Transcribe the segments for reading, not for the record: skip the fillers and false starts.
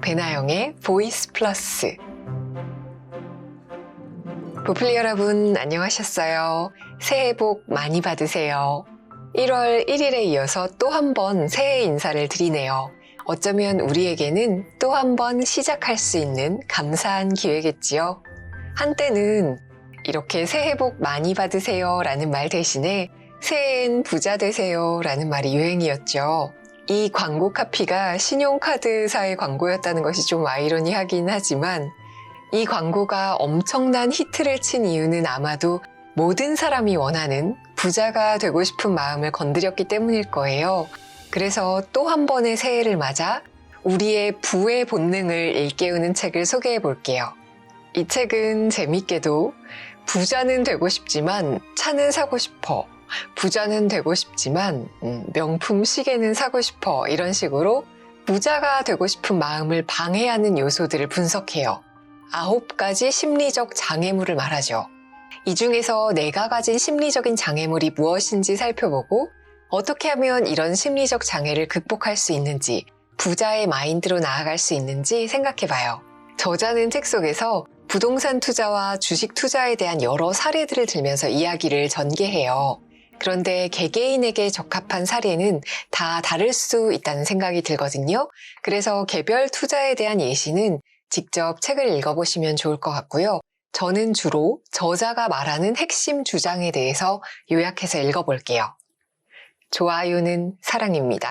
배나영의 보이스 플러스. 보플리 여러분 안녕하셨어요? 새해 복 많이 받으세요. 1월 1일에 이어서 또 한 번 새해 인사를 드리네요. 어쩌면 우리에게는 또 한 번 시작할 수 있는 감사한 기회겠지요. 한때는 이렇게 새해 복 많이 받으세요 라는 말 대신에 새해엔 부자 되세요 라는 말이 유행이었죠. 이 광고 카피가 신용카드사의 광고였다는 것이 좀 아이러니하긴 하지만 이 광고가 엄청난 히트를 친 이유는 아마도 모든 사람이 원하는 부자가 되고 싶은 마음을 건드렸기 때문일 거예요. 그래서 또 한 번의 새해를 맞아 우리의 부의 본능을 일깨우는 책을 소개해 볼게요. 이 책은 재밌게도 부자는 되고 싶지만 차는 사고 싶어, 부자는 되고 싶지만 명품 시계는 사고 싶어, 이런 식으로 부자가 되고 싶은 마음을 방해하는 요소들을 분석해요. 9가지 심리적 장애물을 말하죠. 이 중에서 내가 가진 심리적인 장애물이 무엇인지 살펴보고 어떻게 하면 이런 심리적 장애를 극복할 수 있는지, 부자의 마인드로 나아갈 수 있는지 생각해봐요. 저자는 책 속에서 부동산 투자와 주식 투자에 대한 여러 사례들을 들면서 이야기를 전개해요. 그런데 개개인에게 적합한 사례는 다 다를 수 있다는 생각이 들거든요. 그래서 개별 투자에 대한 예시는 직접 책을 읽어보시면 좋을 것 같고요. 저는 주로 저자가 말하는 핵심 주장에 대해서 요약해서 읽어볼게요. 좋아요는 사랑입니다.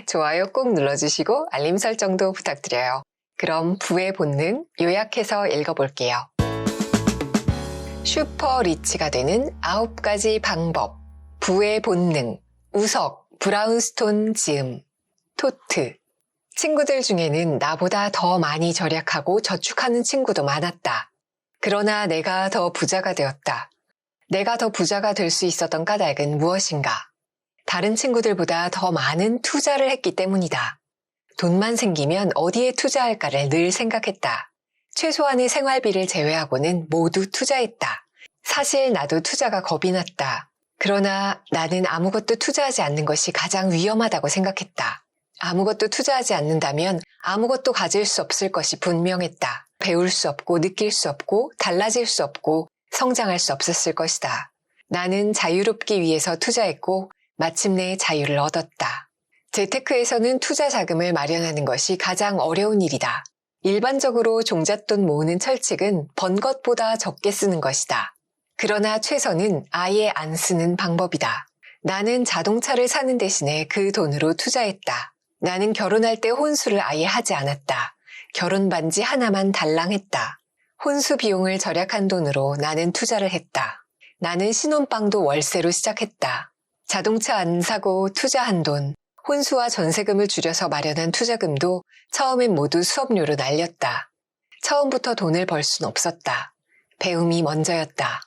좋아요 꼭 눌러주시고 알림 설정도 부탁드려요. 그럼 부의 본능 요약해서 읽어볼게요. 슈퍼 리치가 되는 9가지 방법. 부의 본능. 우석, 브라운스톤 지음. 토트. 친구들 중에는 나보다 더 많이 절약하고 저축하는 친구도 많았다. 그러나 내가 더 부자가 되었다. 내가 더 부자가 될 수 있었던 까닭은 무엇인가? 다른 친구들보다 더 많은 투자를 했기 때문이다. 돈만 생기면 어디에 투자할까를 늘 생각했다. 최소한의 생활비를 제외하고는 모두 투자했다. 사실 나도 투자가 겁이 났다. 그러나 나는 아무것도 투자하지 않는 것이 가장 위험하다고 생각했다. 아무것도 투자하지 않는다면 아무것도 가질 수 없을 것이 분명했다. 배울 수 없고 느낄 수 없고 달라질 수 없고 성장할 수 없었을 것이다. 나는 자유롭기 위해서 투자했고 마침내 자유를 얻었다. 재테크에서는 투자 자금을 마련하는 것이 가장 어려운 일이다. 일반적으로 종잣돈 모으는 철칙은 번 것보다 적게 쓰는 것이다. 그러나 최선은 아예 안 쓰는 방법이다. 나는 자동차를 사는 대신에 그 돈으로 투자했다. 나는 결혼할 때 혼수를 아예 하지 않았다. 결혼 반지 하나만 달랑했다. 혼수 비용을 절약한 돈으로 나는 투자를 했다. 나는 신혼방도 월세로 시작했다. 자동차 안 사고 투자한 돈, 혼수와 전세금을 줄여서 마련한 투자금도 처음엔 모두 수업료로 날렸다. 처음부터 돈을 벌 순 없었다. 배움이 먼저였다.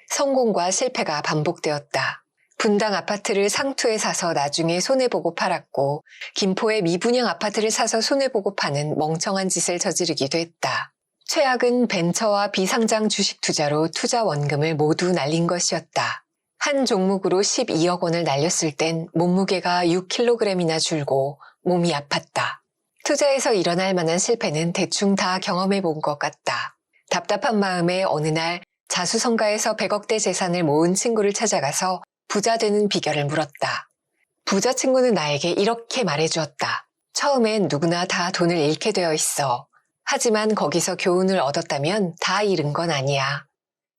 성공과 실패가 반복되었다. 분당 아파트를 상투에 사서 나중에 손해보고 팔았고 김포에 미분양 아파트를 사서 손해보고 파는 멍청한 짓을 저지르기도 했다. 최악은 벤처와 비상장 주식 투자로 투자 원금을 모두 날린 것이었다. 한 종목으로 12억 원을 날렸을 땐 몸무게가 6kg이나 줄고 몸이 아팠다. 투자에서 일어날 만한 실패는 대충 다 경험해 본 것 같다. 답답한 마음에 어느 날 자수성가해서 100억대 재산을 모은 친구를 찾아가서 부자 되는 비결을 물었다. 부자 친구는 나에게 이렇게 말해주었다. 처음엔 누구나 다 돈을 잃게 되어 있어. 하지만 거기서 교훈을 얻었다면 다 잃은 건 아니야.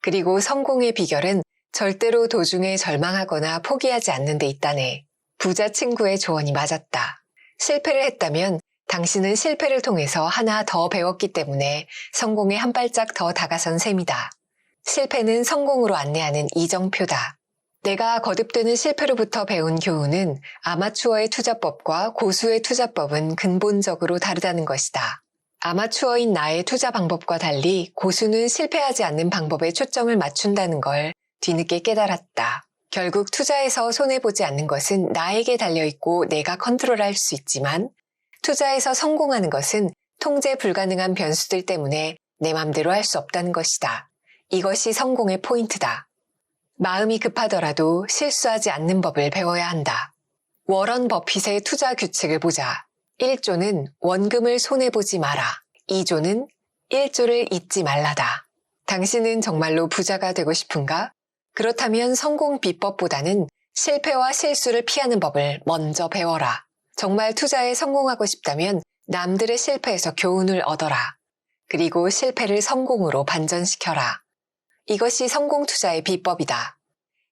그리고 성공의 비결은 절대로 도중에 절망하거나 포기하지 않는 데 있다네. 부자 친구의 조언이 맞았다. 실패를 했다면 당신은 실패를 통해서 하나 더 배웠기 때문에 성공에 한 발짝 더 다가선 셈이다. 실패는 성공으로 안내하는 이정표다. 내가 거듭되는 실패로부터 배운 교훈은 아마추어의 투자법과 고수의 투자법은 근본적으로 다르다는 것이다. 아마추어인 나의 투자 방법과 달리 고수는 실패하지 않는 방법에 초점을 맞춘다는 걸 뒤늦게 깨달았다. 결국 투자에서 손해보지 않는 것은 나에게 달려있고 내가 컨트롤할 수 있지만 투자에서 성공하는 것은 통제 불가능한 변수들 때문에 내 맘대로 할 수 없다는 것이다. 이것이 성공의 포인트다. 마음이 급하더라도 실수하지 않는 법을 배워야 한다. 워런 버핏의 투자 규칙을 보자. 1조는 원금을 손해보지 마라. 2조는 1조를 잊지 말라다. 당신은 정말로 부자가 되고 싶은가? 그렇다면 성공 비법보다는 실패와 실수를 피하는 법을 먼저 배워라. 정말 투자에 성공하고 싶다면 남들의 실패에서 교훈을 얻어라. 그리고 실패를 성공으로 반전시켜라. 이것이 성공 투자의 비법이다.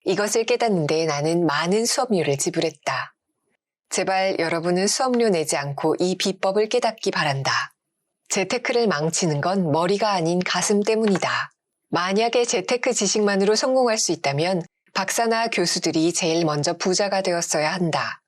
이것을 깨닫는데 나는 많은 수업료를 지불했다. 제발 여러분은 수업료 내지 않고 이 비법을 깨닫기 바란다. 재테크를 망치는 건 머리가 아닌 가슴 때문이다. 만약에 재테크 지식만으로 성공할 수 있다면 박사나 교수들이 제일 먼저 부자가 되었어야 한다.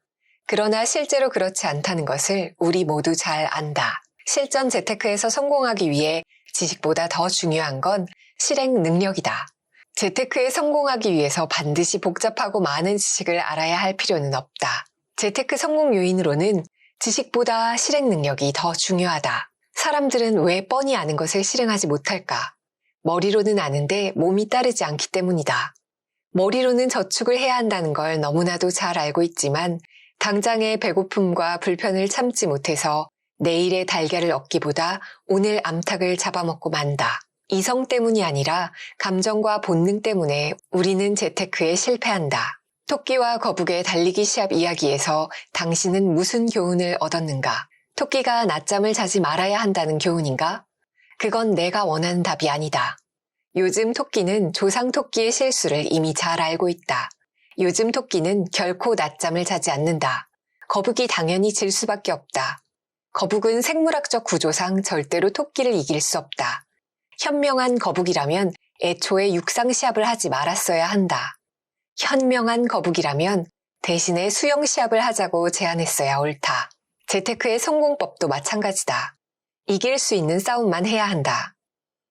그러나 실제로 그렇지 않다는 것을 우리 모두 잘 안다. 실전 재테크에서 성공하기 위해 지식보다 더 중요한 건 실행 능력이다. 재테크에 성공하기 위해서 반드시 복잡하고 많은 지식을 알아야 할 필요는 없다. 재테크 성공 요인으로는 지식보다 실행 능력이 더 중요하다. 사람들은 왜 뻔히 아는 것을 실행하지 못할까? 머리로는 아는데 몸이 따르지 않기 때문이다. 머리로는 저축을 해야 한다는 걸 너무나도 잘 알고 있지만 당장의 배고픔과 불편을 참지 못해서 내일의 달걀을 얻기보다 오늘 암탉을 잡아먹고 만다. 이성 때문이 아니라 감정과 본능 때문에 우리는 재테크에 실패한다. 토끼와 거북의 달리기 시합 이야기에서 당신은 무슨 교훈을 얻었는가? 토끼가 낮잠을 자지 말아야 한다는 교훈인가? 그건 내가 원하는 답이 아니다. 요즘 토끼는 조상 토끼의 실수를 이미 잘 알고 있다. 요즘 토끼는 결코 낮잠을 자지 않는다. 거북이 당연히 질 수밖에 없다. 거북은 생물학적 구조상 절대로 토끼를 이길 수 없다. 현명한 거북이라면 애초에 육상 시합을 하지 말았어야 한다. 현명한 거북이라면 대신에 수영 시합을 하자고 제안했어야 옳다. 재테크의 성공법도 마찬가지다. 이길 수 있는 싸움만 해야 한다.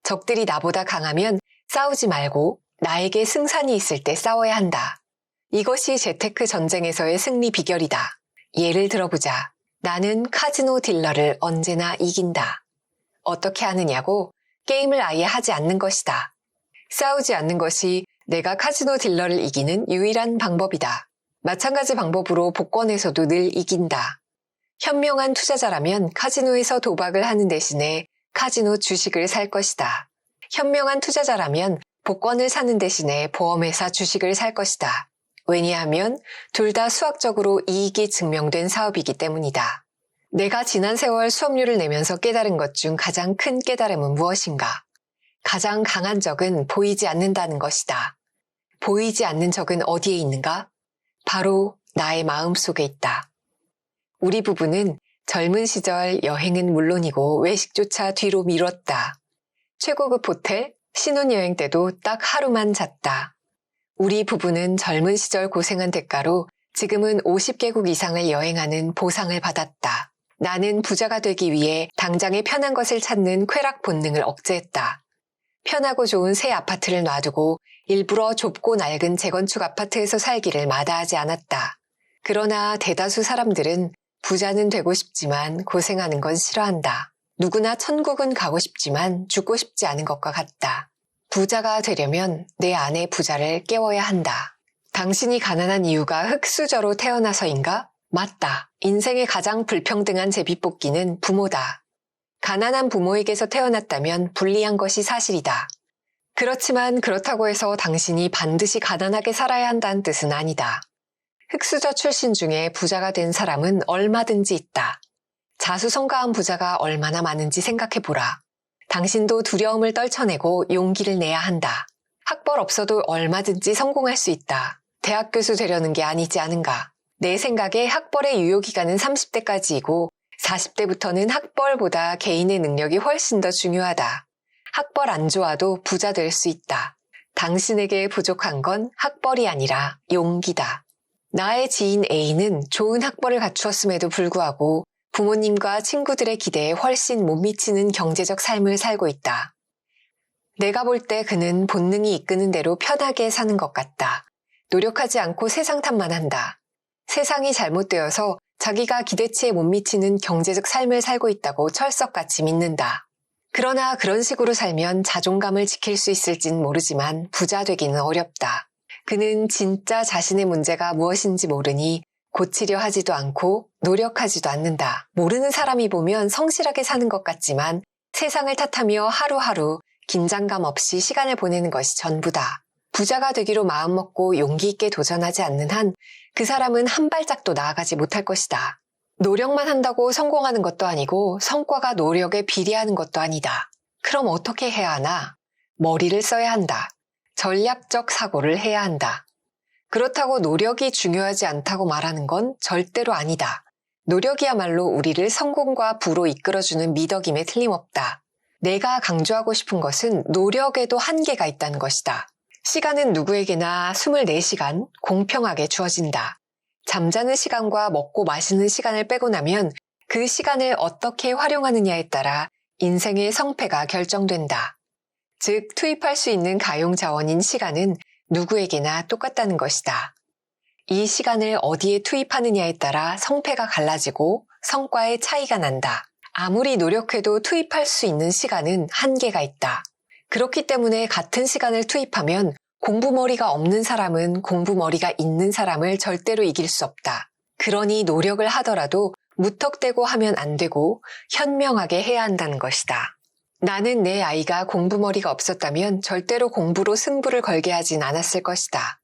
적들이 나보다 강하면 싸우지 말고 나에게 승산이 있을 때 싸워야 한다. 이것이 재테크 전쟁에서의 승리 비결이다. 예를 들어보자. 나는 카지노 딜러를 언제나 이긴다. 어떻게 하느냐고? 게임을 아예 하지 않는 것이다. 싸우지 않는 것이 내가 카지노 딜러를 이기는 유일한 방법이다. 마찬가지 방법으로 복권에서도 늘 이긴다. 현명한 투자자라면 카지노에서 도박을 하는 대신에 카지노 주식을 살 것이다. 현명한 투자자라면 복권을 사는 대신에 보험회사 주식을 살 것이다. 왜냐하면 둘 다 수학적으로 이익이 증명된 사업이기 때문이다. 내가 지난 세월 수업료를 내면서 깨달은 것 중 가장 큰 깨달음은 무엇인가? 가장 강한 적은 보이지 않는다는 것이다. 보이지 않는 적은 어디에 있는가? 바로 나의 마음 속에 있다. 우리 부부는 젊은 시절 여행은 물론이고 외식조차 뒤로 미뤘다. 최고급 호텔, 신혼여행 때도 딱 하루만 잤다. 우리 부부는 젊은 시절 고생한 대가로 지금은 50개국 이상을 여행하는 보상을 받았다. 나는 부자가 되기 위해 당장의 편한 것을 찾는 쾌락 본능을 억제했다. 편하고 좋은 새 아파트를 놔두고 일부러 좁고 낡은 재건축 아파트에서 살기를 마다하지 않았다. 그러나 대다수 사람들은 부자는 되고 싶지만 고생하는 건 싫어한다. 누구나 천국은 가고 싶지만 죽고 싶지 않은 것과 같다. 부자가 되려면 내 안의 부자를 깨워야 한다. 당신이 가난한 이유가 흙수저로 태어나서인가? 맞다. 인생의 가장 불평등한 제비뽑기는 부모다. 가난한 부모에게서 태어났다면 불리한 것이 사실이다. 그렇지만 그렇다고 해서 당신이 반드시 가난하게 살아야 한다는 뜻은 아니다. 흙수저 출신 중에 부자가 된 사람은 얼마든지 있다. 자수성가한 부자가 얼마나 많은지 생각해보라. 당신도 두려움을 떨쳐내고 용기를 내야 한다. 학벌 없어도 얼마든지 성공할 수 있다. 대학 교수 되려는 게 아니지 않은가. 내 생각에 학벌의 유효기간은 30대까지이고 40대부터는 학벌보다 개인의 능력이 훨씬 더 중요하다. 학벌 안 좋아도 부자 될 수 있다. 당신에게 부족한 건 학벌이 아니라 용기다. 나의 지인 A는 좋은 학벌을 갖추었음에도 불구하고 부모님과 친구들의 기대에 훨씬 못 미치는 경제적 삶을 살고 있다. 내가 볼 때 그는 본능이 이끄는 대로 편하게 사는 것 같다. 노력하지 않고 세상 탓만 한다. 세상이 잘못되어서 자기가 기대치에 못 미치는 경제적 삶을 살고 있다고 철석같이 믿는다. 그러나 그런 식으로 살면 자존감을 지킬 수 있을진 모르지만 부자 되기는 어렵다. 그는 진짜 자신의 문제가 무엇인지 모르니 고치려 하지도 않고 노력하지도 않는다. 모르는 사람이 보면 성실하게 사는 것 같지만 세상을 탓하며 하루하루 긴장감 없이 시간을 보내는 것이 전부다. 부자가 되기로 마음먹고 용기 있게 도전하지 않는 한 그 사람은 한 발짝도 나아가지 못할 것이다. 노력만 한다고 성공하는 것도 아니고 성과가 노력에 비례하는 것도 아니다. 그럼 어떻게 해야 하나? 머리를 써야 한다. 전략적 사고를 해야 한다. 그렇다고 노력이 중요하지 않다고 말하는 건 절대로 아니다. 노력이야말로 우리를 성공과 부로 이끌어주는 미덕임에 틀림없다. 내가 강조하고 싶은 것은 노력에도 한계가 있다는 것이다. 시간은 누구에게나 24시간 공평하게 주어진다. 잠자는 시간과 먹고 마시는 시간을 빼고 나면 그 시간을 어떻게 활용하느냐에 따라 인생의 성패가 결정된다. 즉, 투입할 수 있는 가용 자원인 시간은 누구에게나 똑같다는 것이다. 이 시간을 어디에 투입하느냐에 따라 성패가 갈라지고 성과의 차이가 난다. 아무리 노력해도 투입할 수 있는 시간은 한계가 있다. 그렇기 때문에 같은 시간을 투입하면 공부머리가 없는 사람은 공부머리가 있는 사람을 절대로 이길 수 없다. 그러니 노력을 하더라도 무턱대고 하면 안 되고 현명하게 해야 한다는 것이다. 나는 내 아이가 공부머리가 없었다면 절대로 공부로 승부를 걸게 하진 않았을 것이다.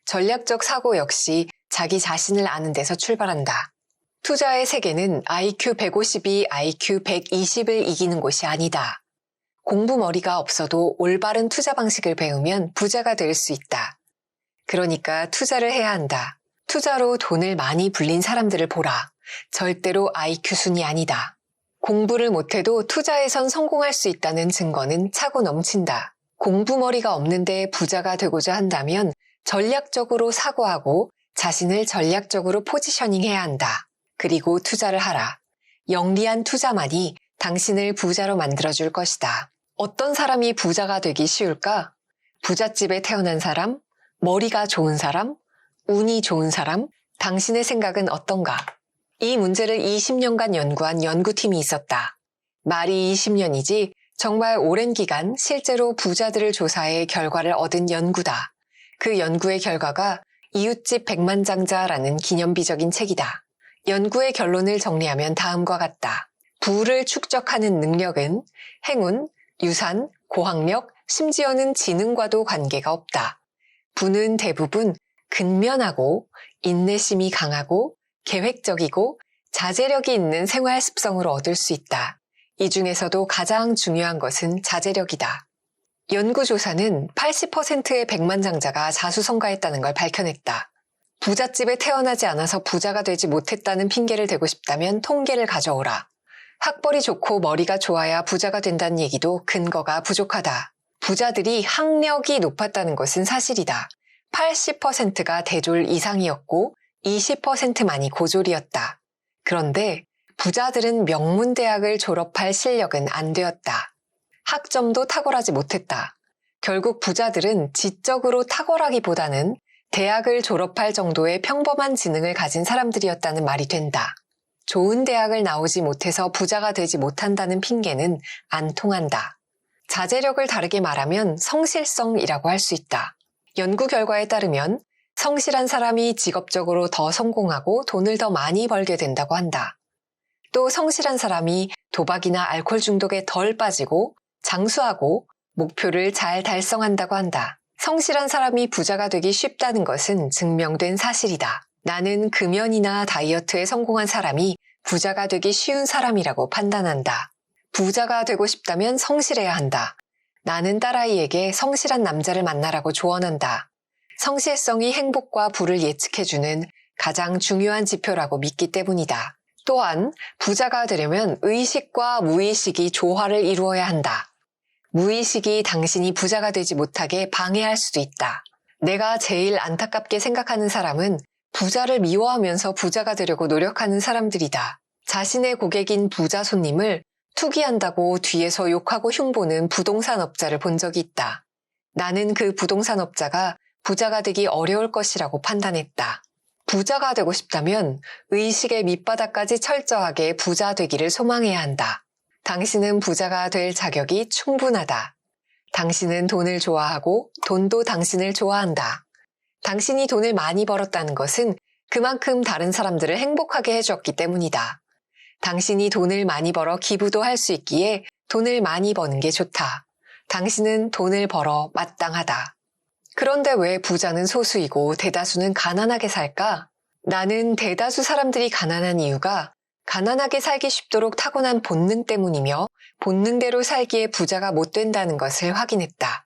전략적 사고 역시 자기 자신을 아는 데서 출발한다. 투자의 세계는 IQ 150이 IQ 120을 이기는 곳이 아니다. 공부머리가 없어도 올바른 투자 방식을 배우면 부자가 될 수 있다. 그러니까 투자를 해야 한다. 투자로 돈을 많이 불린 사람들을 보라. 절대로 IQ 순이 아니다. 공부를 못해도 투자에선 성공할 수 있다는 증거는 차고 넘친다. 공부머리가 없는데 부자가 되고자 한다면 전략적으로 사고하고 자신을 전략적으로 포지셔닝해야 한다. 그리고 투자를 하라. 영리한 투자만이 당신을 부자로 만들어줄 것이다. 어떤 사람이 부자가 되기 쉬울까? 부잣집에 태어난 사람, 머리가 좋은 사람, 운이 좋은 사람, 당신의 생각은 어떤가? 이 문제를 20년간 연구한 연구팀이 있었다. 말이 20년이지 정말 오랜 기간 실제로 부자들을 조사해 결과를 얻은 연구다. 그 연구의 결과가 이웃집 백만장자라는 기념비적인 책이다. 연구의 결론을 정리하면 다음과 같다. 부를 축적하는 능력은 행운, 유산, 고학력, 심지어는 지능과도 관계가 없다. 부는 대부분 근면하고 인내심이 강하고 계획적이고 자제력이 있는 생활 습성으로 얻을 수 있다. 이 중에서도 가장 중요한 것은 자제력이다. 연구조사는 80%의 백만장자가 자수성가했다는 걸 밝혀냈다. 부잣집에 태어나지 않아서 부자가 되지 못했다는 핑계를 대고 싶다면 통계를 가져오라. 학벌이 좋고 머리가 좋아야 부자가 된다는 얘기도 근거가 부족하다. 부자들이 학력이 높았다는 것은 사실이다. 80%가 대졸 이상이었고 20%만이 고졸이었다. 그런데 부자들은 명문대학을 졸업할 실력은 안 되었다. 학점도 탁월하지 못했다. 결국 부자들은 지적으로 탁월하기보다는 대학을 졸업할 정도의 평범한 지능을 가진 사람들이었다는 말이 된다. 좋은 대학을 나오지 못해서 부자가 되지 못한다는 핑계는 안 통한다. 자제력을 다르게 말하면 성실성이라고 할 수 있다. 연구 결과에 따르면 성실한 사람이 직업적으로 더 성공하고 돈을 더 많이 벌게 된다고 한다. 또 성실한 사람이 도박이나 알코올 중독에 덜 빠지고 장수하고 목표를 잘 달성한다고 한다. 성실한 사람이 부자가 되기 쉽다는 것은 증명된 사실이다. 나는 금연이나 다이어트에 성공한 사람이 부자가 되기 쉬운 사람이라고 판단한다. 부자가 되고 싶다면 성실해야 한다. 나는 딸아이에게 성실한 남자를 만나라고 조언한다. 성실성이 행복과 부를 예측해주는 가장 중요한 지표라고 믿기 때문이다. 또한 부자가 되려면 의식과 무의식이 조화를 이루어야 한다. 무의식이 당신이 부자가 되지 못하게 방해할 수도 있다. 내가 제일 안타깝게 생각하는 사람은 부자를 미워하면서 부자가 되려고 노력하는 사람들이다. 자신의 고객인 부자 손님을 투기한다고 뒤에서 욕하고 흉보는 부동산업자를 본 적이 있다. 나는 그 부동산업자가 부자가 되기 어려울 것이라고 판단했다. 부자가 되고 싶다면 의식의 밑바닥까지 철저하게 부자 되기를 소망해야 한다. 당신은 부자가 될 자격이 충분하다. 당신은 돈을 좋아하고 돈도 당신을 좋아한다. 당신이 돈을 많이 벌었다는 것은 그만큼 다른 사람들을 행복하게 해주었기 때문이다. 당신이 돈을 많이 벌어 기부도 할 수 있기에 돈을 많이 버는 게 좋다. 당신은 돈을 벌어 마땅하다. 그런데 왜 부자는 소수이고 대다수는 가난하게 살까? 나는 대다수 사람들이 가난한 이유가 가난하게 살기 쉽도록 타고난 본능 때문이며 본능대로 살기에 부자가 못 된다는 것을 확인했다.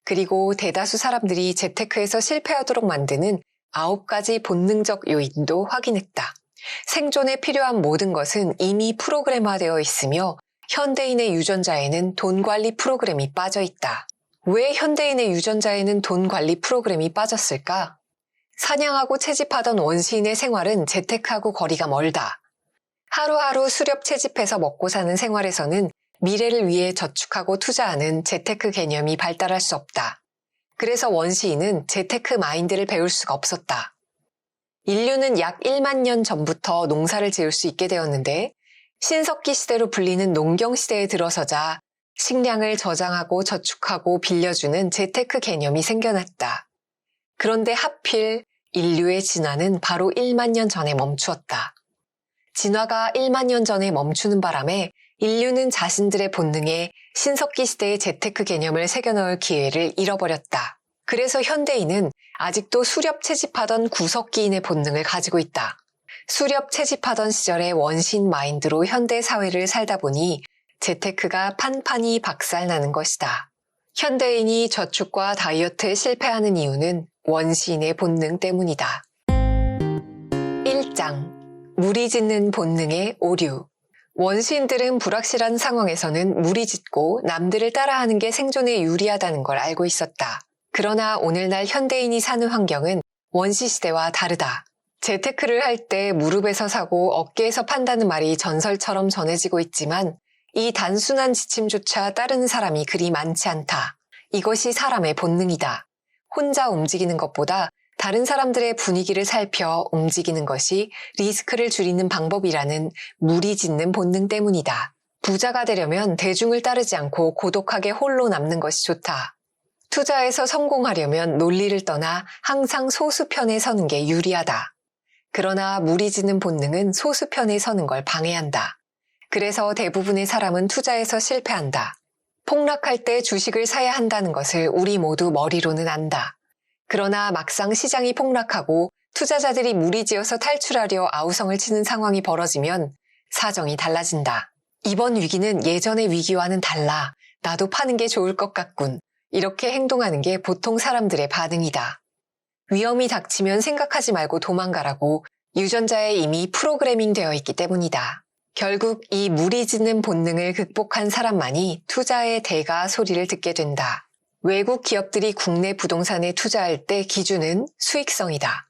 그리고 대다수 사람들이 재테크에서 실패하도록 만드는 9가지 본능적 요인도 확인했다. 생존에 필요한 모든 것은 이미 프로그램화되어 있으며 현대인의 유전자에는 돈 관리 프로그램이 빠져 있다. 왜 현대인의 유전자에는 돈 관리 프로그램이 빠졌을까? 사냥하고 채집하던 원시인의 생활은 재테크하고 거리가 멀다. 하루하루 수렵 채집해서 먹고 사는 생활에서는 미래를 위해 저축하고 투자하는 재테크 개념이 발달할 수 없다. 그래서 원시인은 재테크 마인드를 배울 수가 없었다. 인류는 약 1만 년 전부터 농사를 지을 수 있게 되었는데 신석기 시대로 불리는 농경 시대에 들어서자 식량을 저장하고 저축하고 빌려주는 재테크 개념이 생겨났다. 그런데 하필 인류의 진화는 바로 1만 년 전에 멈추었다. 진화가 1만 년 전에 멈추는 바람에 인류는 자신들의 본능에 신석기 시대의 재테크 개념을 새겨넣을 기회를 잃어버렸다. 그래서 현대인은 아직도 수렵 채집하던 구석기인의 본능을 가지고 있다. 수렵 채집하던 시절의 원시인 마인드로 현대 사회를 살다 보니 재테크가 판판이 박살나는 것이다. 현대인이 저축과 다이어트에 실패하는 이유는 원시인의 본능 때문이다. 1장 무리짓는 본능의 오류. 원시인들은 불확실한 상황에서는 무리짓고 남들을 따라하는 게 생존에 유리하다는 걸 알고 있었다. 그러나 오늘날 현대인이 사는 환경은 원시시대와 다르다. 재테크를 할 때 무릎에서 사고 어깨에서 판다는 말이 전설처럼 전해지고 있지만 이 단순한 지침조차 따르는 사람이 그리 많지 않다. 이것이 사람의 본능이다. 혼자 움직이는 것보다 다른 사람들의 분위기를 살펴 움직이는 것이 리스크를 줄이는 방법이라는 무리짓는 본능 때문이다. 부자가 되려면 대중을 따르지 않고 고독하게 홀로 남는 것이 좋다. 투자에서 성공하려면 논리를 떠나 항상 소수편에 서는 게 유리하다. 그러나 무리짓는 본능은 소수편에 서는 걸 방해한다. 그래서 대부분의 사람은 투자에서 실패한다. 폭락할 때 주식을 사야 한다는 것을 우리 모두 머리로는 안다. 그러나 막상 시장이 폭락하고 투자자들이 무리지어서 탈출하려 아우성을 치는 상황이 벌어지면 사정이 달라진다. 이번 위기는 예전의 위기와는 달라. 나도 파는 게 좋을 것 같군. 이렇게 행동하는 게 보통 사람들의 반응이다. 위험이 닥치면 생각하지 말고 도망가라고 유전자에 이미 프로그래밍 되어 있기 때문이다. 결국 이 무리짓는 본능을 극복한 사람만이 투자의 대가 소리를 듣게 된다. 외국 기업들이 국내 부동산에 투자할 때 기준은 수익성이다.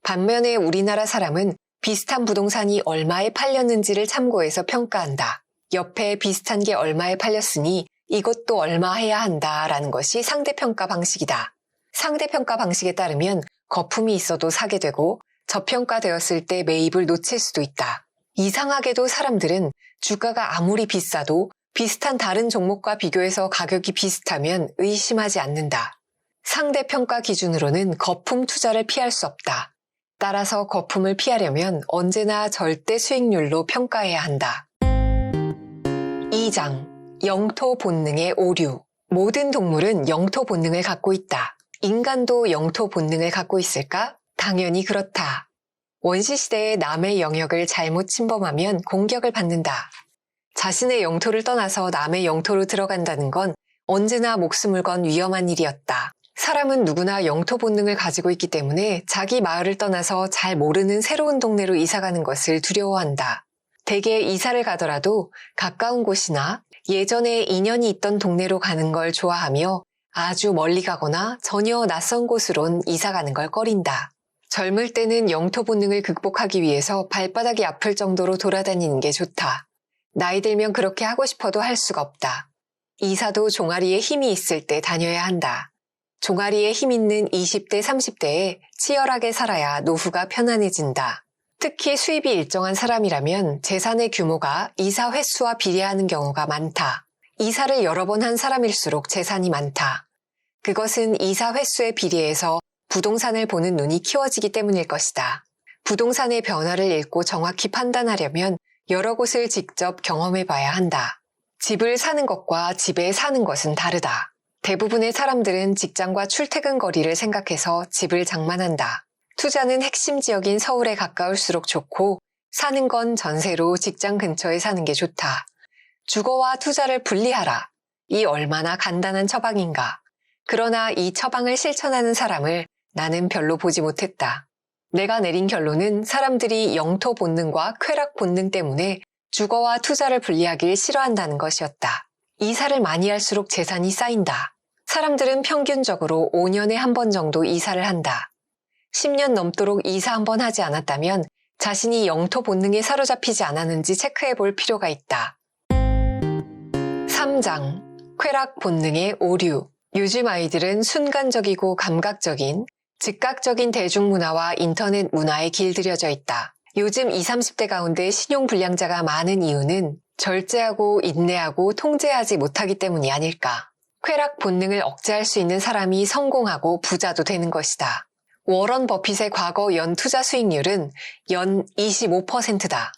반면에 우리나라 사람은 비슷한 부동산이 얼마에 팔렸는지를 참고해서 평가한다. 옆에 비슷한 게 얼마에 팔렸으니 이것도 얼마 해야 한다라는 것이 상대평가 방식이다. 상대평가 방식에 따르면 거품이 있어도 사게 되고 저평가되었을 때 매입을 놓칠 수도 있다. 이상하게도 사람들은 주가가 아무리 비싸도 비슷한 다른 종목과 비교해서 가격이 비슷하면 의심하지 않는다. 상대평가 기준으로는 거품 투자를 피할 수 없다. 따라서 거품을 피하려면 언제나 절대 수익률로 평가해야 한다. 2장 영토 본능의 오류. 모든 동물은 영토 본능을 갖고 있다. 인간도 영토 본능을 갖고 있을까? 당연히 그렇다. 원시시대에 남의 영역을 잘못 침범하면 공격을 받는다. 자신의 영토를 떠나서 남의 영토로 들어간다는 건 언제나 목숨을 건 위험한 일이었다. 사람은 누구나 영토 본능을 가지고 있기 때문에 자기 마을을 떠나서 잘 모르는 새로운 동네로 이사가는 것을 두려워한다. 대개 이사를 가더라도 가까운 곳이나 예전에 인연이 있던 동네로 가는 걸 좋아하며 아주 멀리 가거나 전혀 낯선 곳으론 이사가는 걸 꺼린다. 젊을 때는 영토 본능을 극복하기 위해서 발바닥이 아플 정도로 돌아다니는 게 좋다. 나이 들면 그렇게 하고 싶어도 할 수가 없다. 이사도 종아리에 힘이 있을 때 다녀야 한다. 종아리에 힘 있는 20대, 30대에 치열하게 살아야 노후가 편안해진다. 특히 수입이 일정한 사람이라면 재산의 규모가 이사 횟수와 비례하는 경우가 많다. 이사를 여러 번 한 사람일수록 재산이 많다. 그것은 이사 횟수에 비례해서 부동산을 보는 눈이 키워지기 때문일 것이다. 부동산의 변화를 읽고 정확히 판단하려면 여러 곳을 직접 경험해 봐야 한다. 집을 사는 것과 집에 사는 것은 다르다. 대부분의 사람들은 직장과 출퇴근 거리를 생각해서 집을 장만한다. 투자는 핵심 지역인 서울에 가까울수록 좋고 사는 건 전세로 직장 근처에 사는 게 좋다. 주거와 투자를 분리하라. 이 얼마나 간단한 처방인가. 그러나 이 처방을 실천하는 사람을 나는 별로 보지 못했다. 내가 내린 결론은 사람들이 영토 본능과 쾌락 본능 때문에 주거와 투자를 분리하길 싫어한다는 것이었다. 이사를 많이 할수록 재산이 쌓인다. 사람들은 평균적으로 5년에 한 번 정도 이사를 한다. 10년 넘도록 이사 한 번 하지 않았다면 자신이 영토 본능에 사로잡히지 않았는지 체크해 볼 필요가 있다. 3장 쾌락 본능의 오류. 요즘 아이들은 순간적이고 감각적인 즉각적인 대중문화와 인터넷 문화에 길들여져 있다. 요즘 20, 30대 가운데 신용불량자가 많은 이유는 절제하고 인내하고 통제하지 못하기 때문이 아닐까. 쾌락 본능을 억제할 수 있는 사람이 성공하고 부자도 되는 것이다. 워런 버핏의 과거 연 투자 수익률은 연 25%다.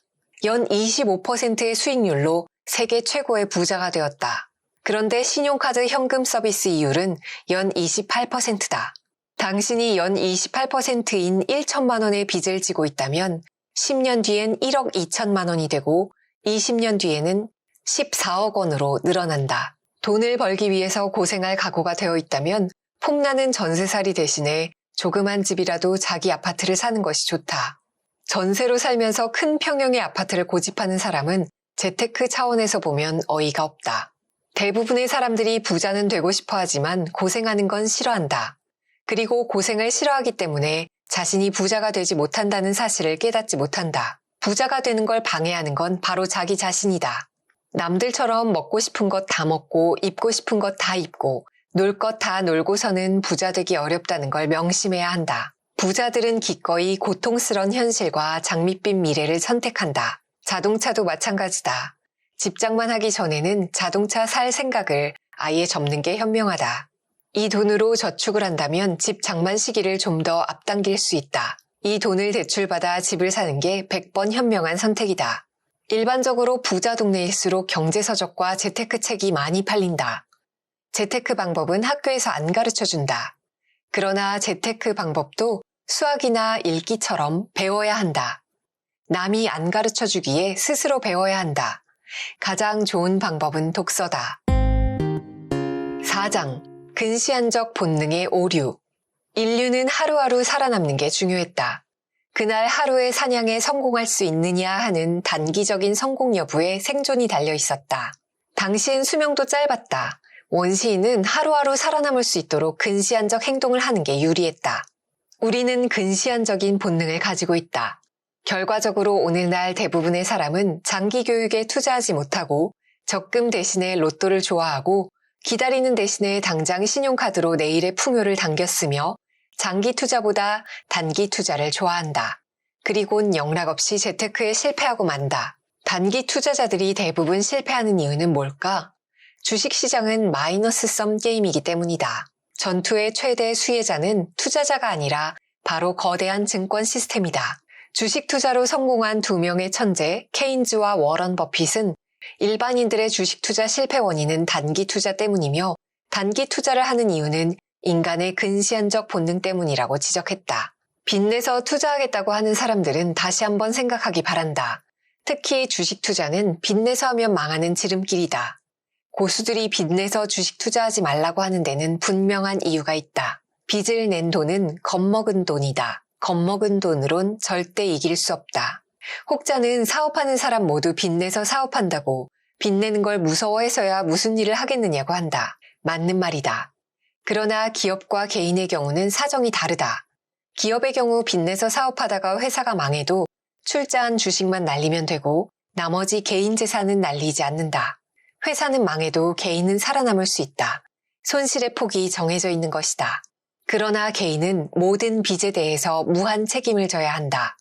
연 25%의 수익률로 세계 최고의 부자가 되었다. 그런데 신용카드 현금 서비스 이율은 연 28%다. 당신이 연 28%인 1천만 원의 빚을 지고 있다면 10년 뒤엔 1억 2천만 원이 되고 20년 뒤에는 14억 원으로 늘어난다. 돈을 벌기 위해서 고생할 각오가 되어 있다면 폼나는 전세살이 대신에 조그만 집이라도 자기 아파트를 사는 것이 좋다. 전세로 살면서 큰 평형의 아파트를 고집하는 사람은 재테크 차원에서 보면 어이가 없다. 대부분의 사람들이 부자는 되고 싶어 하지만 고생하는 건 싫어한다. 그리고 고생을 싫어하기 때문에 자신이 부자가 되지 못한다는 사실을 깨닫지 못한다. 부자가 되는 걸 방해하는 건 바로 자기 자신이다. 남들처럼 먹고 싶은 것 다 먹고 입고 싶은 것 다 입고 놀 것 다 놀고서는 부자 되기 어렵다는 걸 명심해야 한다. 부자들은 기꺼이 고통스러운 현실과 장밋빛 미래를 선택한다. 자동차도 마찬가지다. 집장만 하기 전에는 자동차 살 생각을 아예 접는 게 현명하다. 이 돈으로 저축을 한다면 집 장만 시기를 좀 더 앞당길 수 있다. 이 돈을 대출받아 집을 사는 게 100번 현명한 선택이다. 일반적으로 부자 동네일수록 경제서적과 재테크 책이 많이 팔린다. 재테크 방법은 학교에서 안 가르쳐준다. 그러나 재테크 방법도 수학이나 읽기처럼 배워야 한다. 남이 안 가르쳐주기에 스스로 배워야 한다. 가장 좋은 방법은 독서다. 4장 근시안적 본능의 오류. 인류는 하루하루 살아남는 게 중요했다. 그날 하루의 사냥에 성공할 수 있느냐 하는 단기적인 성공 여부에 생존이 달려 있었다. 당시엔 수명도 짧았다. 원시인은 하루하루 살아남을 수 있도록 근시안적 행동을 하는 게 유리했다. 우리는 근시안적인 본능을 가지고 있다. 결과적으로 오늘날 대부분의 사람은 장기 교육에 투자하지 못하고 적금 대신에 로또를 좋아하고 기다리는 대신에 당장 신용카드로 내일의 풍요를 당겼으며 장기 투자보다 단기 투자를 좋아한다. 그리곤 영락없이 재테크에 실패하고 만다. 단기 투자자들이 대부분 실패하는 이유는 뭘까? 주식시장은 마이너스 썸 게임이기 때문이다. 전투의 최대 수혜자는 투자자가 아니라 바로 거대한 증권 시스템이다. 주식 투자로 성공한 두 명의 천재 케인즈와 워런 버핏은 일반인들의 주식 투자 실패 원인은 단기 투자 때문이며 단기 투자를 하는 이유는 인간의 근시안적 본능 때문이라고 지적했다. 빚내서 투자하겠다고 하는 사람들은 다시 한번 생각하기 바란다. 특히 주식 투자는 빚내서 하면 망하는 지름길이다. 고수들이 빚내서 주식 투자하지 말라고 하는 데는 분명한 이유가 있다. 빚을 낸 돈은 겁먹은 돈이다. 겁먹은 돈으론 절대 이길 수 없다. 혹자는 사업하는 사람 모두 빚내서 사업한다고 빚내는 걸 무서워해서야 무슨 일을 하겠느냐고 한다. 맞는 말이다. 그러나 기업과 개인의 경우는 사정이 다르다. 기업의 경우 빚내서 사업하다가 회사가 망해도 출자한 주식만 날리면 되고 나머지 개인 재산은 날리지 않는다. 회사는 망해도 개인은 살아남을 수 있다. 손실의 폭이 정해져 있는 것이다. 그러나 개인은 모든 빚에 대해서 무한 책임을 져야 한다.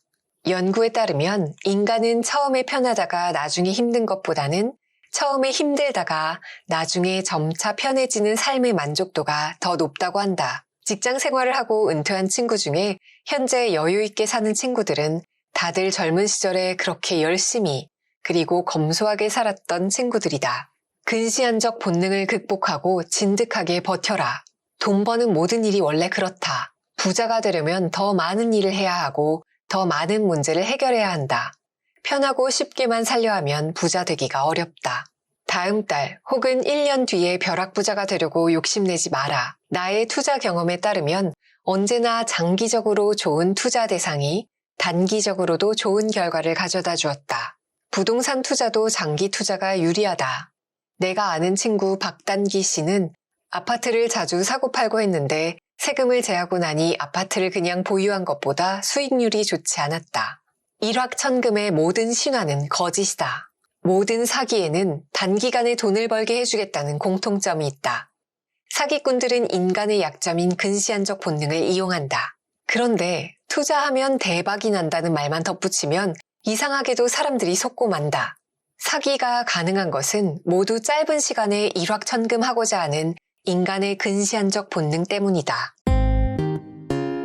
연구에 따르면 인간은 처음에 편하다가 나중에 힘든 것보다는 처음에 힘들다가 나중에 점차 편해지는 삶의 만족도가 더 높다고 한다. 직장 생활을 하고 은퇴한 친구 중에 현재 여유 있게 사는 친구들은 다들 젊은 시절에 그렇게 열심히 그리고 검소하게 살았던 친구들이다. 근시안적 본능을 극복하고 진득하게 버텨라. 돈 버는 모든 일이 원래 그렇다. 부자가 되려면 더 많은 일을 해야 하고 더 많은 문제를 해결해야 한다. 편하고 쉽게만 살려 하면 부자 되기가 어렵다. 다음 달 혹은 1년 뒤에 벼락부자가 되려고 욕심내지 마라. 나의 투자 경험에 따르면 언제나 장기적으로 좋은 투자 대상이 단기적으로도 좋은 결과를 가져다 주었다. 부동산 투자도 장기 투자가 유리하다. 내가 아는 친구 박단기 씨는 아파트를 자주 사고팔고 했는데 세금을 제하고 나니 아파트를 그냥 보유한 것보다 수익률이 좋지 않았다. 일확천금의 모든 신화는 거짓이다. 모든 사기에는 단기간에 돈을 벌게 해주겠다는 공통점이 있다. 사기꾼들은 인간의 약점인 근시안적 본능을 이용한다. 그런데 투자하면 대박이 난다는 말만 덧붙이면 이상하게도 사람들이 속고 만다. 사기가 가능한 것은 모두 짧은 시간에 일확천금하고자 하는 인간의 근시안적 본능 때문이다.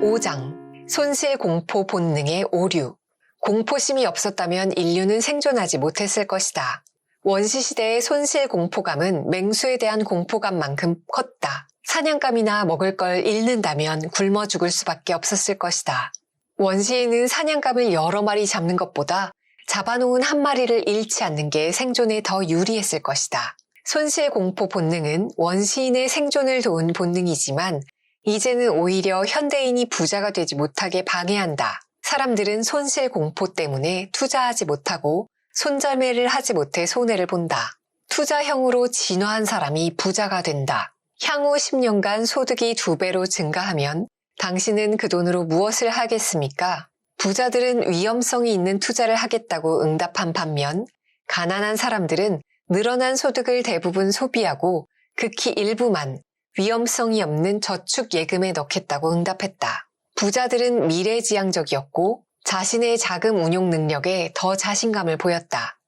5장 손실공포 본능의 오류. 공포심이 없었다면 인류는 생존하지 못했을 것이다. 원시시대의 손실공포감은 맹수에 대한 공포감만큼 컸다. 사냥감이나 먹을 걸 잃는다면 굶어 죽을 수밖에 없었을 것이다. 원시인은 사냥감을 여러 마리 잡는 것보다 잡아놓은 한 마리를 잃지 않는 게 생존에 더 유리했을 것이다. 손실공포 본능은 원시인의 생존을 도운 본능이지만 이제는 오히려 현대인이 부자가 되지 못하게 방해한다. 사람들은 손실공포 때문에 투자하지 못하고 손절매를 하지 못해 손해를 본다. 투자형으로 진화한 사람이 부자가 된다. 향후 10년간 소득이 2배로 증가하면 당신은 그 돈으로 무엇을 하겠습니까? 부자들은 위험성이 있는 투자를 하겠다고 응답한 반면 가난한 사람들은 늘어난 소득을 대부분 소비하고 극히 일부만 위험성이 없는 저축 예금에 넣겠다고 응답했다. 부자들은 미래지향적이었고 자신의 자금 운용 능력에 더 자신감을 보였다.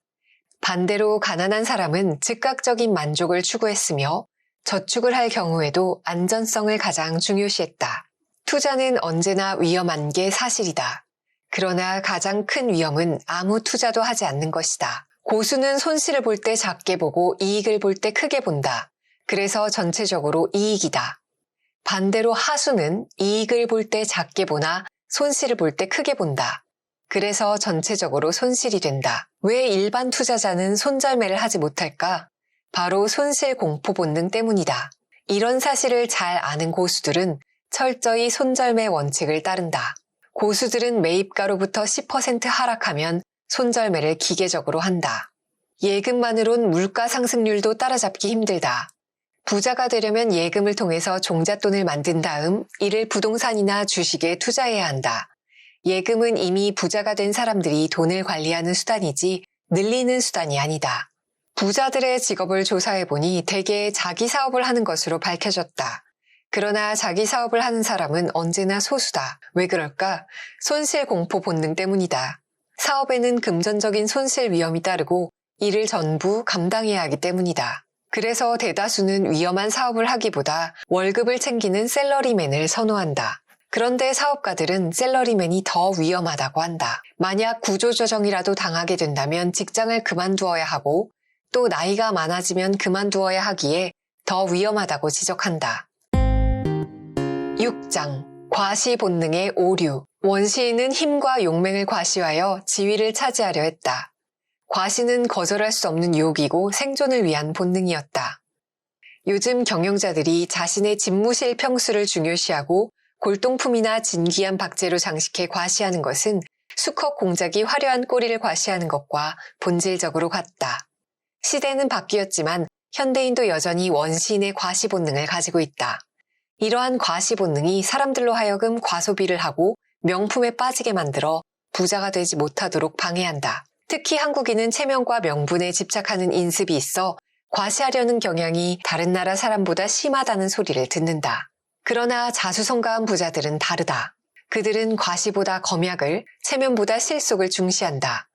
반대로 가난한 사람은 즉각적인 만족을 추구했으며 저축을 할 경우에도 안전성을 가장 중요시했다. 투자는 언제나 위험한 게 사실이다. 그러나 가장 큰 위험은 아무 투자도 하지 않는 것이다. 고수는 손실을 볼 때 작게 보고 이익을 볼 때 크게 본다. 그래서 전체적으로 이익이다. 반대로 하수는 이익을 볼 때 작게 보나 손실을 볼 때 크게 본다. 그래서 전체적으로 손실이 된다. 왜 일반 투자자는 손절매를 하지 못할까? 바로 손실 공포 본능 때문이다. 이런 사실을 잘 아는 고수들은 철저히 손절매 원칙을 따른다. 고수들은 매입가로부터 10% 하락하면 손절매를 기계적으로 한다. 예금만으론 물가 상승률도 따라잡기 힘들다. 부자가 되려면 예금을 통해서 종잣돈을 만든 다음 이를 부동산이나 주식에 투자해야 한다. 예금은 이미 부자가 된 사람들이 돈을 관리하는 수단이지 늘리는 수단이 아니다. 부자들의 직업을 조사해보니 대개 자기 사업을 하는 것으로 밝혀졌다. 그러나 자기 사업을 하는 사람은 언제나 소수다. 왜 그럴까? 손실 공포 본능 때문이다. 사업에는 금전적인 손실 위험이 따르고 이를 전부 감당해야 하기 때문이다. 그래서 대다수는 위험한 사업을 하기보다 월급을 챙기는 셀러리맨을 선호한다. 그런데 사업가들은 셀러리맨이 더 위험하다고 한다. 만약 구조조정이라도 당하게 된다면 직장을 그만두어야 하고 또 나이가 많아지면 그만두어야 하기에 더 위험하다고 지적한다. 6장 과시 본능의 오류. 원시인은 힘과 용맹을 과시하여 지위를 차지하려 했다. 과시는 거절할 수 없는 유혹이고 생존을 위한 본능이었다. 요즘 경영자들이 자신의 집무실 평수를 중요시하고 골동품이나 진귀한 박제로 장식해 과시하는 것은 수컷 공작이 화려한 꼬리를 과시하는 것과 본질적으로 같다. 시대는 바뀌었지만 현대인도 여전히 원시인의 과시 본능을 가지고 있다. 이러한 과시 본능이 사람들로 하여금 과소비를 하고 명품에 빠지게 만들어 부자가 되지 못하도록 방해한다. 특히 한국인은 체면과 명분에 집착하는 인습이 있어 과시하려는 경향이 다른 나라 사람보다 심하다는 소리를 듣는다. 그러나 자수성가한 부자들은 다르다. 그들은 과시보다 검약을, 체면보다 실속을 중시한다.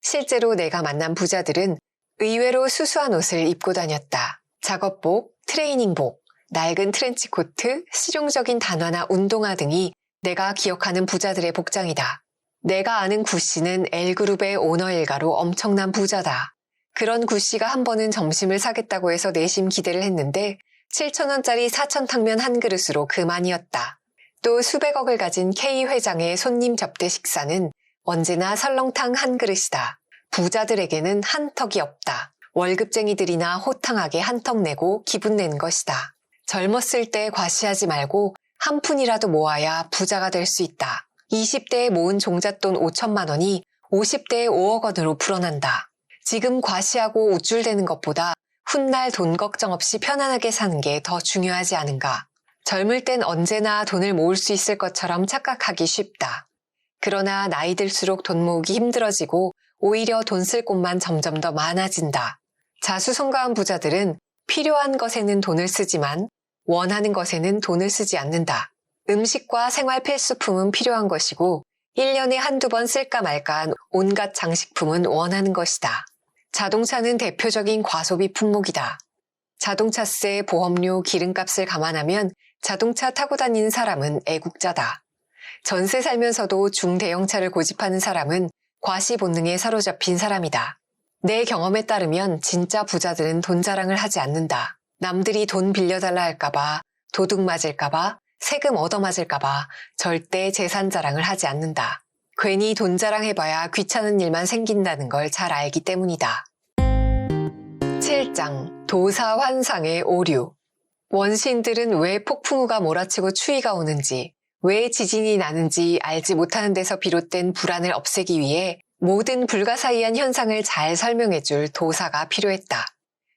실제로 내가 만난 부자들은 의외로 수수한 옷을 입고 다녔다. 작업복, 트레이닝복, 낡은 트렌치코트, 실용적인 단화나 운동화 등이 내가 기억하는 부자들의 복장이다. 내가 아는 구씨는 L그룹의 오너 일가로 엄청난 부자다. 그런 구씨가 한 번은 점심을 사겠다고 해서 내심 기대를 했는데 7,000원짜리 사천탕면 한 그릇으로 그만이었다. 또 수백억을 가진 K 회장의 손님 접대 식사는 언제나 설렁탕 한 그릇이다. 부자들에게는 한턱이 없다. 월급쟁이들이나 호탕하게 한턱 내고 기분 내는 것이다. 젊었을 때 과시하지 말고 한 푼이라도 모아야 부자가 될 수 있다. 20대에 모은 종잣돈 5천만 원이 50대에 5억 원으로 불어난다. 지금 과시하고 우쭐대는 것보다 훗날 돈 걱정 없이 편안하게 사는 게 더 중요하지 않은가. 젊을 땐 언제나 돈을 모을 수 있을 것처럼 착각하기 쉽다. 그러나 나이 들수록 돈 모으기 힘들어지고 오히려 돈 쓸 곳만 점점 더 많아진다. 자수성가한 부자들은 필요한 것에는 돈을 쓰지만 원하는 것에는 돈을 쓰지 않는다. 음식과 생활 필수품은 필요한 것이고 1년에 한두 번 쓸까 말까한 온갖 장식품은 원하는 것이다. 자동차는 대표적인 과소비 품목이다. 자동차세, 보험료, 기름값을 감안하면 자동차 타고 다니는 사람은 애국자다. 전세 살면서도 중대형차를 고집하는 사람은 과시 본능에 사로잡힌 사람이다. 내 경험에 따르면 진짜 부자들은 돈 자랑을 하지 않는다. 남들이 돈 빌려달라 할까봐, 도둑 맞을까봐, 세금 얻어맞을까봐 절대 재산 자랑을 하지 않는다. 괜히 돈 자랑해봐야 귀찮은 일만 생긴다는 걸 잘 알기 때문이다. 7장 도사 환상의 오류. 원시인들은 왜 폭풍우가 몰아치고 추위가 오는지, 왜 지진이 나는지 알지 못하는 데서 비롯된 불안을 없애기 위해 모든 불가사의한 현상을 잘 설명해줄 도사가 필요했다.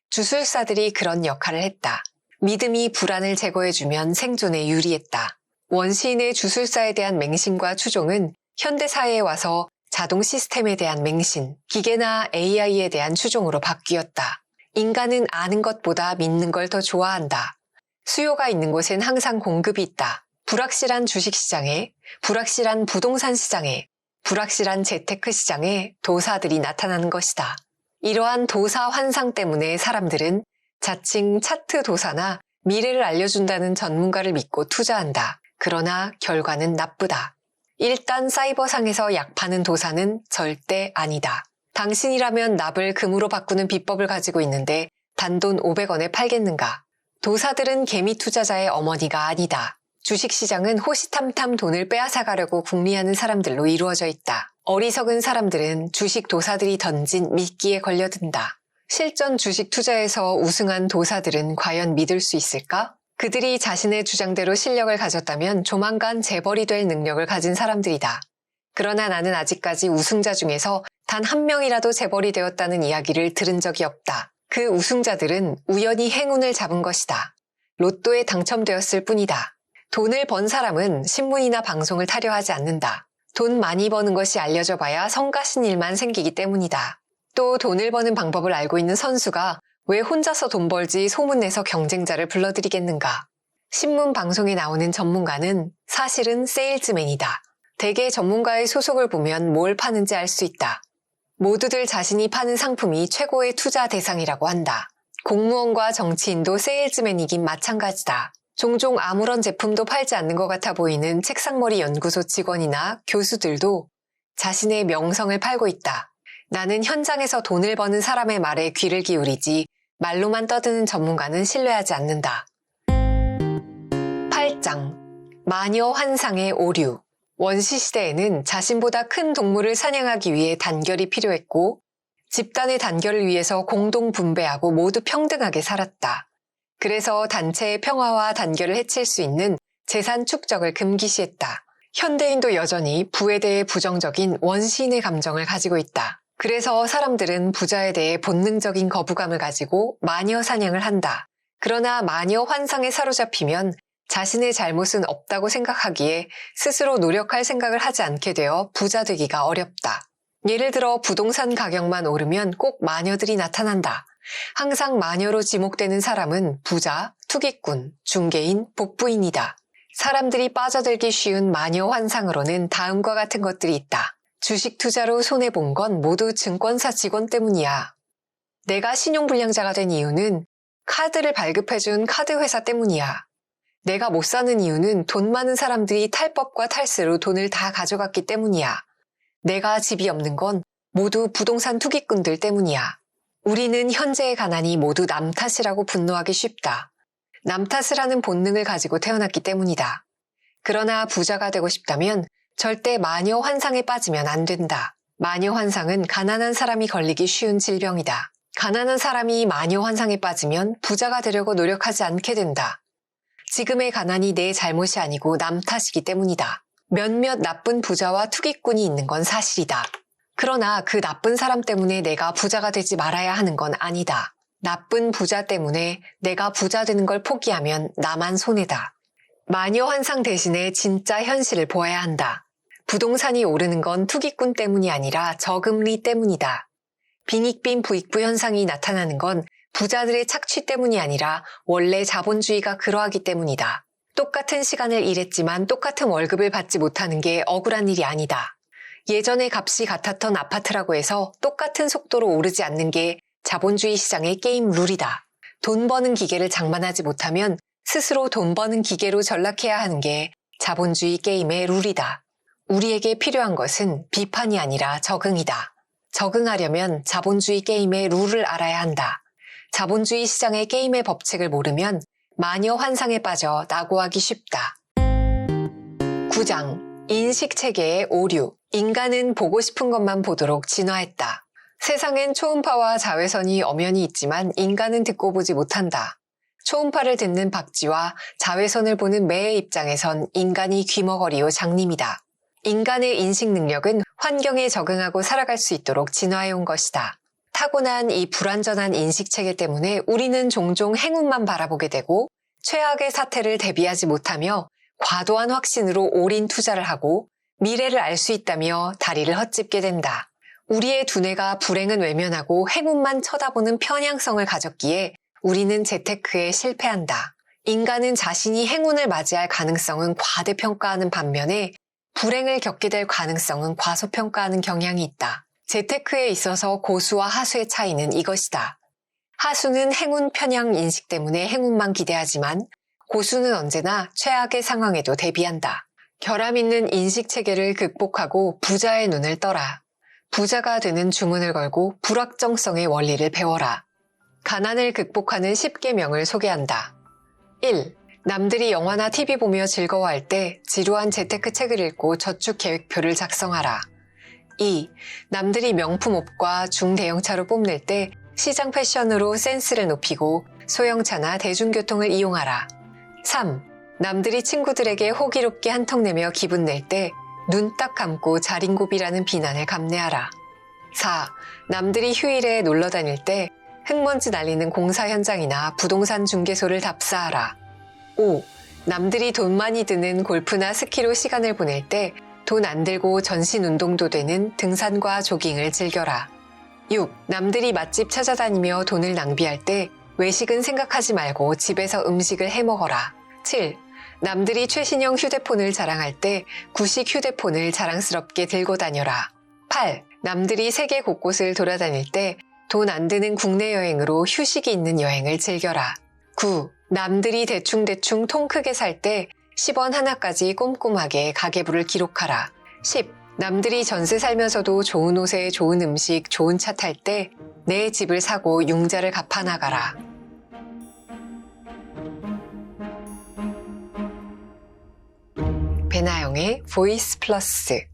주술사들이 그런 역할을 했다. 믿음이 불안을 제거해주면 생존에 유리했다. 원시인의 주술사에 대한 맹신과 추종은 현대사회에 와서 자동 시스템에 대한 맹신, 기계나 AI에 대한 추종으로 바뀌었다. 인간은 아는 것보다 믿는 걸 더 좋아한다. 수요가 있는 곳엔 항상 공급이 있다. 불확실한 주식시장에, 불확실한 부동산 시장에, 불확실한 재테크 시장에 도사들이 나타나는 것이다. 이러한 도사 환상 때문에 사람들은 자칭 차트 도사나 미래를 알려준다는 전문가를 믿고 투자한다. 그러나 결과는 나쁘다. 일단 사이버상에서 약 파는 도사는 절대 아니다. 당신이라면 납을 금으로 바꾸는 비법을 가지고 있는데 단돈 500원에 팔겠는가? 도사들은 개미 투자자의 어머니가 아니다. 주식시장은 호시탐탐 돈을 빼앗아가려고 궁리하는 사람들로 이루어져 있다. 어리석은 사람들은 주식 도사들이 던진 미끼에 걸려든다. 실전 주식 투자에서 우승한 도사들은 과연 믿을 수 있을까? 그들이 자신의 주장대로 실력을 가졌다면 조만간 재벌이 될 능력을 가진 사람들이다. 그러나 나는 아직까지 우승자 중에서 단 한 명이라도 재벌이 되었다는 이야기를 들은 적이 없다. 그 우승자들은 우연히 행운을 잡은 것이다. 로또에 당첨되었을 뿐이다. 돈을 번 사람은 신문이나 방송을 타려 하지 않는다. 돈 많이 버는 것이 알려져 봐야 성가신 일만 생기기 때문이다. 또 돈을 버는 방법을 알고 있는 선수가 왜 혼자서 돈 벌지 소문내서 경쟁자를 불러들이겠는가? 신문 방송에 나오는 전문가는 사실은 세일즈맨이다. 대개 전문가의 소속을 보면 뭘 파는지 알 수 있다. 모두들 자신이 파는 상품이 최고의 투자 대상이라고 한다. 공무원과 정치인도 세일즈맨이긴 마찬가지다. 종종 아무런 제품도 팔지 않는 것 같아 보이는 책상머리 연구소 직원이나 교수들도 자신의 명성을 팔고 있다. 나는 현장에서 돈을 버는 사람의 말에 귀를 기울이지 말로만 떠드는 전문가는 신뢰하지 않는다. 8장 마녀 환상의 오류. 원시시대에는 자신보다 큰 동물을 사냥하기 위해 단결이 필요했고 집단의 단결을 위해서 공동 분배하고 모두 평등하게 살았다. 그래서 단체의 평화와 단결을 해칠 수 있는 재산 축적을 금기시했다. 현대인도 여전히 부에 대해 부정적인 원시인의 감정을 가지고 있다. 그래서 사람들은 부자에 대해 본능적인 거부감을 가지고 마녀 사냥을 한다. 그러나 마녀 환상에 사로잡히면 자신의 잘못은 없다고 생각하기에 스스로 노력할 생각을 하지 않게 되어 부자 되기가 어렵다. 예를 들어 부동산 가격만 오르면 꼭 마녀들이 나타난다. 항상 마녀로 지목되는 사람은 부자, 투기꾼, 중개인, 복부인이다. 사람들이 빠져들기 쉬운 마녀 환상으로는 다음과 같은 것들이 있다. 주식 투자로 손해본 건 모두 증권사 직원 때문이야. 내가 신용불량자가 된 이유는 카드를 발급해준 카드 회사 때문이야. 내가 못 사는 이유는 돈 많은 사람들이 탈법과 탈세로 돈을 다 가져갔기 때문이야. 내가 집이 없는 건 모두 부동산 투기꾼들 때문이야. 우리는 현재의 가난이 모두 남 탓이라고 분노하기 쉽다. 남 탓을 하는 본능을 가지고 태어났기 때문이다. 그러나 부자가 되고 싶다면 절대 마녀 환상에 빠지면 안 된다. 마녀 환상은 가난한 사람이 걸리기 쉬운 질병이다. 가난한 사람이 마녀 환상에 빠지면 부자가 되려고 노력하지 않게 된다. 지금의 가난이 내 잘못이 아니고 남 탓이기 때문이다. 몇몇 나쁜 부자와 투기꾼이 있는 건 사실이다. 그러나 그 나쁜 사람 때문에 내가 부자가 되지 말아야 하는 건 아니다. 나쁜 부자 때문에 내가 부자 되는 걸 포기하면 나만 손해다. 마녀 환상 대신에 진짜 현실을 보아야 한다. 부동산이 오르는 건 투기꾼 때문이 아니라 저금리 때문이다. 빈익빈 부익부 현상이 나타나는 건 부자들의 착취 때문이 아니라 원래 자본주의가 그러하기 때문이다. 똑같은 시간을 일했지만 똑같은 월급을 받지 못하는 게 억울한 일이 아니다. 예전에 값이 같았던 아파트라고 해서 똑같은 속도로 오르지 않는 게 자본주의 시장의 게임 룰이다. 돈 버는 기계를 장만하지 못하면 스스로 돈 버는 기계로 전락해야 하는 게 자본주의 게임의 룰이다. 우리에게 필요한 것은 비판이 아니라 적응이다. 적응하려면 자본주의 게임의 룰을 알아야 한다. 자본주의 시장의 게임의 법칙을 모르면 마녀 환상에 빠져 낙오하기 쉽다. 9장 인식체계의 오류. 인간은 보고 싶은 것만 보도록 진화했다. 세상엔 초음파와 자외선이 엄연히 있지만 인간은 듣고 보지 못한다. 초음파를 듣는 박쥐와 자외선을 보는 매의 입장에선 인간이 귀머거리요 장님이다. 인간의 인식 능력은 환경에 적응하고 살아갈 수 있도록 진화해온 것이다. 타고난 이 불완전한 인식체계 때문에 우리는 종종 행운만 바라보게 되고 최악의 사태를 대비하지 못하며 과도한 확신으로 올인 투자를 하고 미래를 알 수 있다며 다리를 헛짚게 된다. 우리의 두뇌가 불행은 외면하고 행운만 쳐다보는 편향성을 가졌기에 우리는 재테크에 실패한다. 인간은 자신이 행운을 맞이할 가능성은 과대평가하는 반면에 불행을 겪게 될 가능성은 과소평가하는 경향이 있다. 재테크에 있어서 고수와 하수의 차이는 이것이다. 하수는 행운 편향 인식 때문에 행운만 기대하지만 고수는 언제나 최악의 상황에도 대비한다. 결함 있는 인식체계를 극복하고 부자의 눈을 떠라. 부자가 되는 주문을 걸고 불확정성의 원리를 배워라. 가난을 극복하는 10계명을 소개한다. 1. 남들이 영화나 TV 보며 즐거워할 때 지루한 재테크 책을 읽고 저축 계획표를 작성하라. 2. 남들이 명품 옷과 중대형차로 뽐낼 때 시장 패션으로 센스를 높이고 소형차나 대중교통을 이용하라. 3. 남들이 친구들에게 호기롭게 한턱 내며 기분 낼 때 눈 딱 감고 자린고비라는 비난을 감내하라. 4. 남들이 휴일에 놀러 다닐 때 흙먼지 날리는 공사 현장이나 부동산 중개소를 답사하라. 5. 남들이 돈 많이 드는 골프나 스키로 시간을 보낼 때 돈 안 들고 전신 운동도 되는 등산과 조깅을 즐겨라. 6. 남들이 맛집 찾아다니며 돈을 낭비할 때 외식은 생각하지 말고 집에서 음식을 해 먹어라. 7. 남들이 최신형 휴대폰을 자랑할 때 구식 휴대폰을 자랑스럽게 들고 다녀라. 8. 남들이 세계 곳곳을 돌아다닐 때 돈 안 드는 국내 여행으로 휴식이 있는 여행을 즐겨라. 9. 남들이 대충대충 통 크게 살 때 10원 하나까지 꼼꼼하게 가계부를 기록하라. 10. 남들이 전세 살면서도 좋은 옷에 좋은 음식, 좋은 차 탈 때 내 집을 사고 융자를 갚아나가라. 배나영의 보이스 플러스